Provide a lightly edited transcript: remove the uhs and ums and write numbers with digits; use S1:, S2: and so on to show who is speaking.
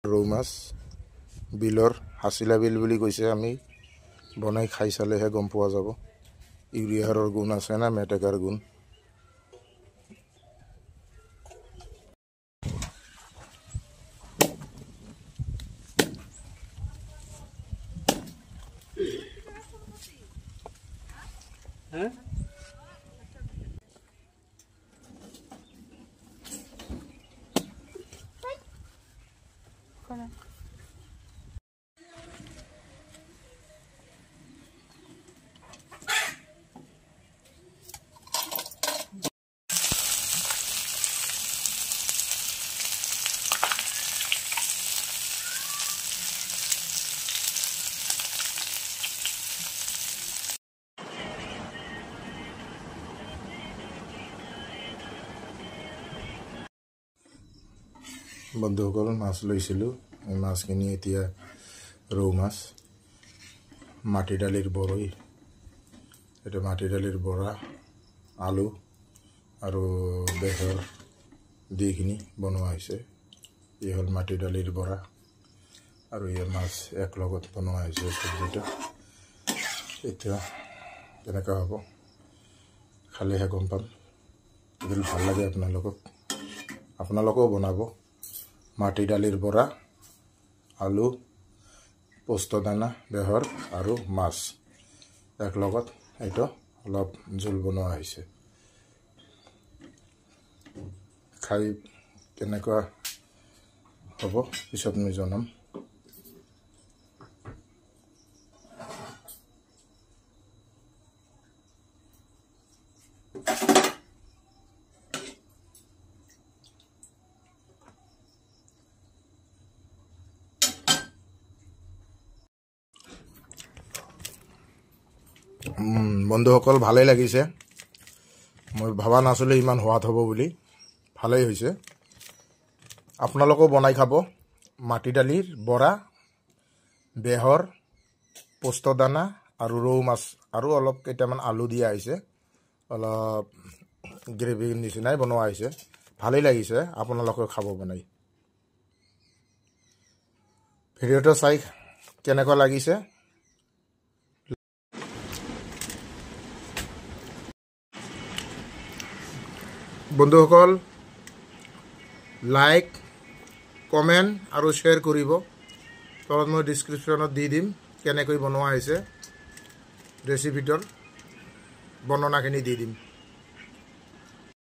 S1: ৰৌ মাছ বিলৰ হাছিলা বিল বুলি কৈছে আমি বনাই খাই চালেহে গম পোৱা যাব ইউৰিয়াৰ গুণ আছে না মেটেকাৰ গুণ বন্ধুসকল মাছ লৈছিলোঁ এই মাছখিনি এতিয়া ৰৌ মাছ মাটি দালিৰ বৰৈ এটা মাটি দালিৰ বৰা আলু আৰু বেহৰ দিখিনি বনোৱা হৈছে এই হ'ল মাটি দালিৰ বৰা আৰু এই মাছ এক লগত বনোৱা হৈছে চব্জিটো এতিয়া কেনেকুৱা হ'ব খালেহে গম পাম যদি ভাল লাগে আপোনালোকেও বনাব মাটি দালিৰ বৰা আলু পোস্ত দানা বেহৰ আৰু মাছ এক লগত এইটো অলপ জোল বনোৱা হৈছে খাই কেনেকুৱা হ'ব পিছত মই জনাম বন্ধুসকল ভালেই লাগিছে মই ভাবা নাছিলোঁ ইমান সোৱাদ হ'ব বুলি ভালেই হৈছে আপোনালোকেও বনাই খাব মাটি দালিৰ বৰা বেহৰ পোস্ত দানা আৰু ৰৌ মাছ আৰু অলপ কেইটামান আলু দিয়া হৈছে অলপ গ্ৰেভি নিচিনাই বনোৱা হৈছে ভালেই লাগিছে আপোনালোকেও খাব বনাই ভিডিঅ'টো চাই কেনেকুৱা লাগিছে বন্ধুসকল লাইক কমেণ্ট আৰু শ্বেয়াৰ কৰিব তলত মই ডিছক্ৰিপশ্যনত দি দিম কেনেকৈ বনোৱা হৈছে ৰেচিপিটোৰ বৰ্ণনাখিনি দি দিম